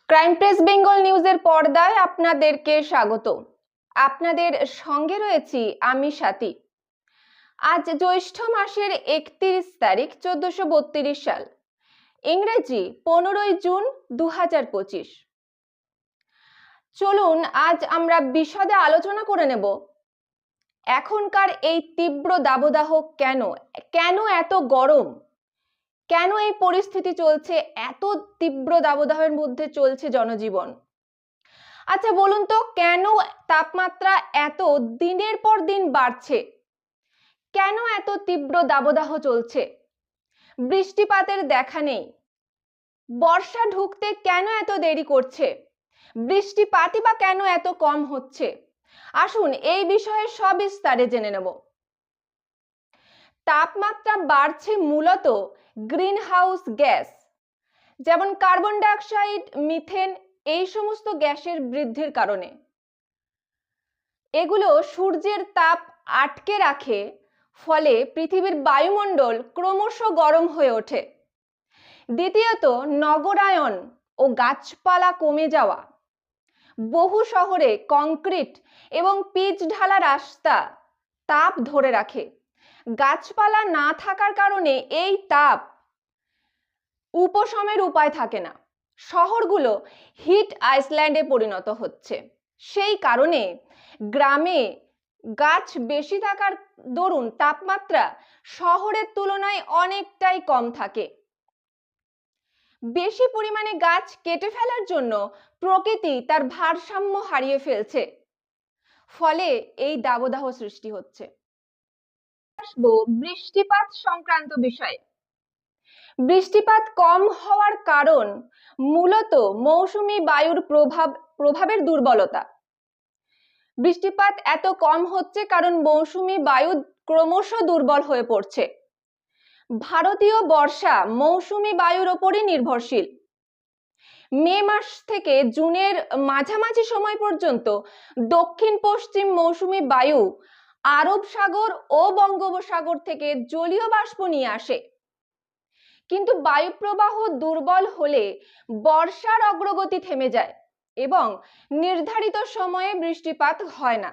Crime press Bengal নিউজের পর্দায় আপনাদেরকে স্বাগত। আপনাদের সঙ্গে রয়েছি আমি স্বাতী। আজ জ্যৈষ্ঠ মাসের 31 তারিখ 1432 সাল, ইংরেজি 15 জুন 2025। চলুন আজ আমরা বিশদে আলোচনা করে নেব এখনকার এই তীব্র দাবদাহ কেন এত গরম, কেন এই পরিস্থিতি চলছে, এত তীব্র দাবদাহের মধ্যে চলছে জনজীবন। আচ্ছা বলুন তো, কেন তাপমাত্রা এত দিনের পর দিন বাড়ছে? কেন এত তীব্র দাবদাহ চলছে? বৃষ্টিপাতের দেখা নেই। বর্ষা ঢুকতে কেন এত দেরি করছে? বৃষ্টিপাতই বা কেন এত কম হচ্ছে? আসুন এই বিষয়ে সবিস্তারে জেনে নেব। তাপমাত্রা বাড়ছে মূলত গ্রিন হাউস গ্যাস, যেমন কার্বন ডাইঅক্সাইড, মিথেন, এই সমস্ত গ্যাসের বৃদ্ধির কারণে। এগুলো সূর্যের তাপ আটকে রাখে, ফলে পৃথিবীর বায়ুমণ্ডল ক্রমশ গরম হয়ে ওঠে। দ্বিতীয়ত, নগরায়ন ও গাছপালা কমে যাওয়া। বহু শহরে কংক্রিট এবং পিচ ঢালা রাস্তা তাপ ধরে রাখে। গাছপালা না থাকার কারণে এই তাপ উপশমের উপায় থাকে না। শহরগুলো হিট আইল্যান্ডে পরিণত হচ্ছে। সেই কারণে গ্রামে গাছ বেশি থাকার দরুন তাপমাত্রা শহরের তুলনায় অনেকটাই কম থাকে। বেশি পরিমাণে গাছ কেটে ফেলার জন্য প্রকৃতি তার ভারসাম্য হারিয়ে ফেলছে, ফলে এই দাবদাহ সৃষ্টি হচ্ছে। আসবো বৃষ্টিপাত সংক্রান্ত বিষয়ে। বৃষ্টিপাত কম হওয়ার কারণ মূলত মৌসুমী বায়ুর প্রভাবের দুর্বলতা। বৃষ্টিপাত এত কম হচ্ছে কারণ মৌসুমী বায়ু ক্রমশ দুর্বল হয়ে পড়ছে। ভারতীয় বর্ষা মৌসুমী বায়ুর ওপরই নির্ভরশীল। মে মাস থেকে জুনের মাঝামাঝি সময় পর্যন্ত দক্ষিণ পশ্চিম মৌসুমী বায়ু আরব সাগর ও বঙ্গোপসাগর থেকে জলীয় বাষ্প নিয়ে আসে। কিন্তু বায়ু প্রবাহ দুর্বল হলে বর্ষার অগ্রগতি থেমে যায় এবং নির্ধারিত সময়ে বৃষ্টিপাত হয় না।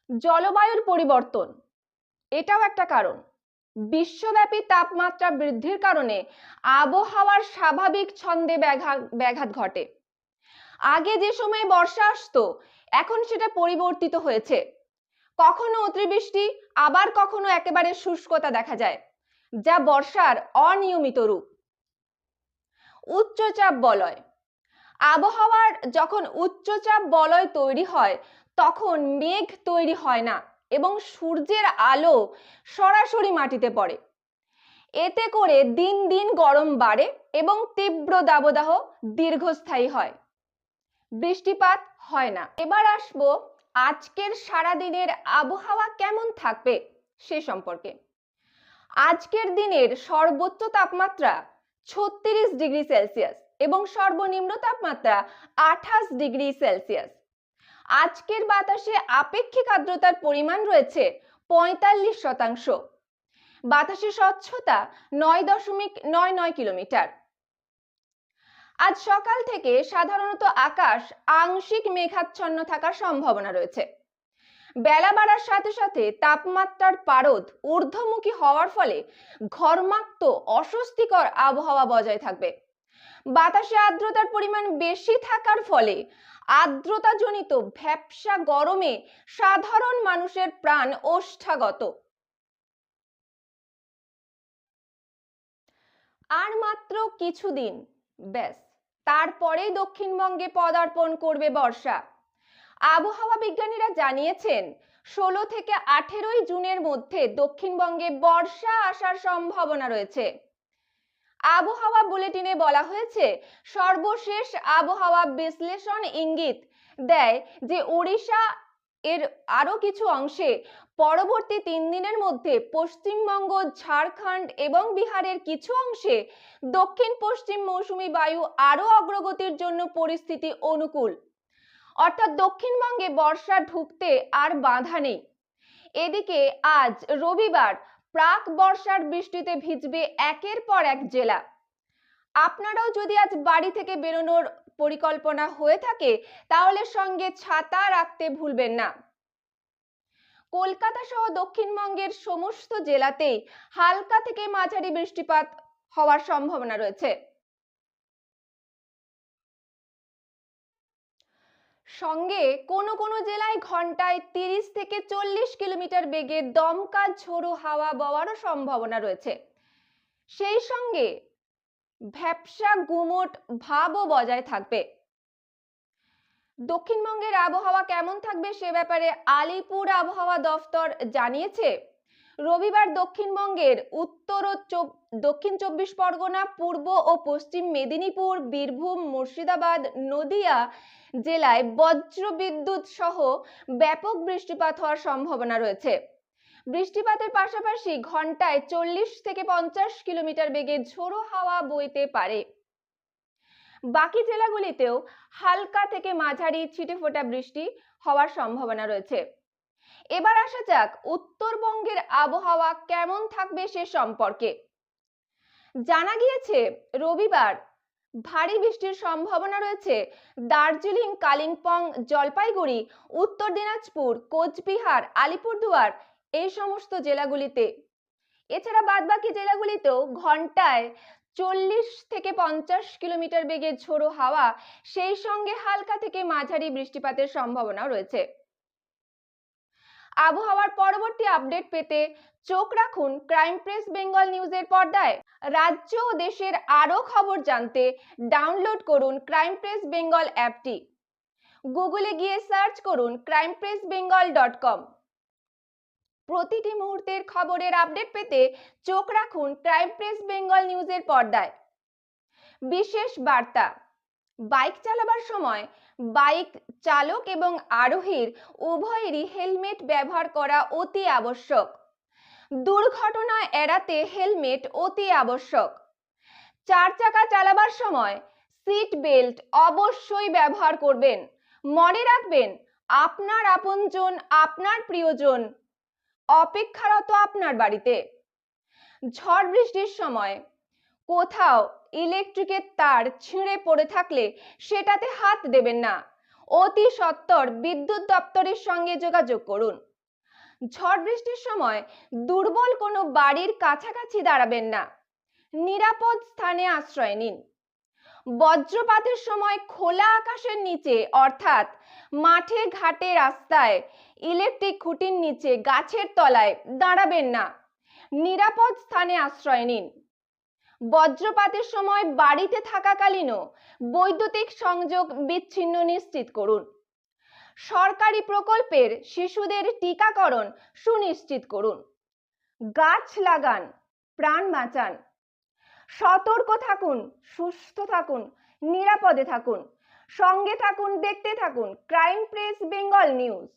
জলবায়ুর পরিবর্তন, এটাও একটা কারণ। বিশ্বব্যাপী তাপমাত্রা বৃদ্ধির কারণে আবহাওয়ার স্বাভাবিক ছন্দে ব্যাঘাত ঘটে। আগে যে সময় বর্ষা আসতো, এখন সেটা পরিবর্তিত হয়েছে। কখনো অতিবৃষ্টি, আবার কখনো একেবারে শুষ্কতা দেখা যায়, যা বর্ষার অনিয়মিত রূপ। উচ্চচাপ বলয়, আবহাওয়ার যখন উচ্চচাপ বলয় তৈরি হয় তখন মেঘ তৈরি হয় না এবং সূর্যের আলো সরাসরি মাটিতে পড়ে। এতে করে দিন দিন গরম বাড়ে এবং তীব্র দাবদাহ দীর্ঘস্থায়ী হয়। বৃষ্টিপাত হয় না। এবার আসবো আজকের সারাদিনের আবহাওয়া কেমন থাকবে সে সম্পর্কে। আজকের দিনের সর্বোচ্চ তাপমাত্রা 36 ডিগ্রি সেলসিয়াস এবং সর্বনিম্ন তাপমাত্রা 28 ডিগ্রি সেলসিয়াস। আজকের বাতাসে আপেক্ষিক আর্দ্রতার পরিমাণ রয়েছে 45%। বাতাসের স্বচ্ছতা 9.99 কিলোমিটার। আজ সকাল থেকে সাধারণত আকাশ আংশিক মেঘাচ্ছন্ন থাকার সম্ভাবনা রয়েছে। বেলা বাড়ার সাথে সাথে তাপমাত্রার পারদ ঊর্ধ্বমুখী হওয়ার ফলে ঘর্মাক্ত অস্বস্তিকর আবহাওয়া বজায় থাকবে। বাতাসে আর্দ্রতার পরিমাণ বেশি থাকার ফলে আর্দ্রতাজনিত ভ্যাপসা গরমে সাধারণ মানুষের প্রাণ ওষ্ঠাগত। আর মাত্র কিছুদিন, ব্যাস, তারপরেই দক্ষিণবঙ্গে পদার্পণ করবে বর্ষা। আবহাওয়া বিজ্ঞানীরা জানিয়েছেন 16 থেকে 18 জুনের মধ্যে দক্ষিণবঙ্গে বর্ষা আসার সম্ভাবনা রয়েছে। আবহাওয়া বুলেটিনে বলা হয়েছে, সর্বশেষ আবহাওয়া বিশ্লেষণ ইঙ্গিত দেয় যে ওড়িশা এর আরো কিছু অংশে পরবর্তী 3 দিনের মধ্যে পশ্চিমবঙ্গ, ঝাড়খণ্ড এবং বিহারের কিছু অংশে দক্ষিণ পশ্চিম মৌসুমী বায়ু আরো অগ্রগতির জন্য পরিস্থিতি অনুকূল। অর্থাৎ দক্ষিণবঙ্গে বর্ষা ঢুকতে আর বাধা নেই। এদিকে আজ রবিবার প্রাক বর্ষার বৃষ্টিতে ভিজবে একের পর এক জেলা। আপনারাও যদি আজ বাড়ি থেকে বেরোনোর পরিকল্পনা হয়ে থাকে তাহলে সঙ্গে ছাতা রাখতে ভুলবেন না। কলকাতা সহ দক্ষিণবঙ্গের সমস্ত জেলাতেই হালকা থেকে মাঝারি বৃষ্টিপাত হওয়ার সম্ভাবনা রয়েছে। সঙ্গে কোনো কোনো জেলায় ঘন্টায় 30 থেকে 40 কিলোমিটার বেগে দমকা ঝোড়ো হাওয়া বওয়ারও সম্ভাবনা রয়েছে। সেই সঙ্গে ভ্যাপসা গুমোট ভাবও বজায় থাকবে। দক্ষিণবঙ্গের আবহাওয়া কেমন থাকবে সে ব্যাপারে আলিপুর আবহাওয়া দফতর জানিয়েছে, রবিবার দক্ষিণবঙ্গের উত্তর ও দক্ষিণ 24 পরগনা, পূর্ব ও পশ্চিম মেদিনীপুর, বীরভূম, মুর্শিদাবাদ, নদিয়া জেলায় বজ্র বিদ্যুৎ সহ ব্যাপক বৃষ্টিপাত হওয়ার সম্ভাবনা রয়েছে। বৃষ্টিপাতের পাশাপাশি ঘন্টায় 40 থেকে 50 কিলোমিটার বেগে ঝোড়ো হাওয়া বইতে পারে। বাকি জেলাগুলিতেও হালকা থেকে মাঝারি ছিটেফোঁটা বৃষ্টি হওয়ার সম্ভাবনা রয়েছে। এবার আসা যাক উত্তরবঙ্গের আবহাওয়া কেমন থাকবে সে সম্পর্কে। জানা গিয়েছে রবিবার ভারী বৃষ্টির সম্ভাবনা রয়েছে দার্জিলিং, কালিম্পং, জলপাইগুড়ি, উত্তর দিনাজপুর, কোচবিহার, আলিপুরদুয়ার এই সমস্ত জেলাগুলিতে। এছাড়া বাদবাকি জেলাগুলিতেও ঘন্টায় 40 থেকে 50 কিলোমিটার বেগে ঝোড়ো হাওয়া, সেই সঙ্গে হালকা থেকে মাঝারি বৃষ্টিপাতের সম্ভাবনা রয়েছে। আবহাওয়ার পরবর্তী আপডেট পেতে চোখ রাখুন ক্রাইম প্রেস বেঙ্গল নিউজের পর্দায়। রাজ্য ও দেশের আরো খবর জানতে ডাউনলোড করুন ক্রাইম প্রেস বেঙ্গল অ্যাপটি। গুগলে গিয়ে সার্চ করুন crimepressbengal.com। প্রতিটি মুহূর্তের খবরের আপডেট পেতে চোখ রাখুন ক্রাইম প্রেস বেঙ্গল নিউজের পর্দায়। বিশেষ বার্তা, বাইক চালাবার সময় বাইক চালক এবং আরোহীর উভয়েরই হেলমেট ব্যবহার করা অতি আবশ্যক। দুর্ঘটনা এড়াতে হেলমেট অতি আবশ্যক। 4 চাকা চালাবার সময় সিট বেল্ট অবশ্যই ব্যবহার করবেন। মনে রাখবেন, আপনার আপনজন, আপনার প্রিয়জন অপেক্ষারত আপনার বাড়িতে। ঝড় বৃষ্টির সময় কোথাও ইলেকট্রিকের তার ছিঁড়ে পড়ে থাকলে সেটাতে হাত দেবেন না। অতি সত্বর বিদ্যুৎ দপ্তরের সঙ্গে যোগাযোগ করুন। ঝড় বৃষ্টির সময় দুর্বল কোনো বাড়ির কাছাকাছি দাঁড়াবেন না। নিরাপদ স্থানে আশ্রয় নিন। বজ্রপাতের সময় খোলা আকাশের নিচে অর্থাৎ মাঠে ঘাটে রাস্তায়, ইলেকট্রিক খুঁটির নিচে, গাছের তলায় দাঁড়াবেন না। নিরাপদ স্থানে আশ্রয় নিন। বজ্রপাতের সময় বাড়িতে থাকাকালীনও বৈদ্যুতিক সংযোগ বিচ্ছিন্ন নিশ্চিত করুন। সরকারি প্রকল্পের শিশুদের টিকাকরণ সুনিশ্চিত করুন। গাছ লাগান, প্রাণ বাঁচান। সতর্ক থাকুন, সুস্থ থাকুন, নিরাপদে থাকুন। সঙ্গে থাকুন, দেখতে থাকুন ক্রাইম প্রেস বেঙ্গল নিউজ।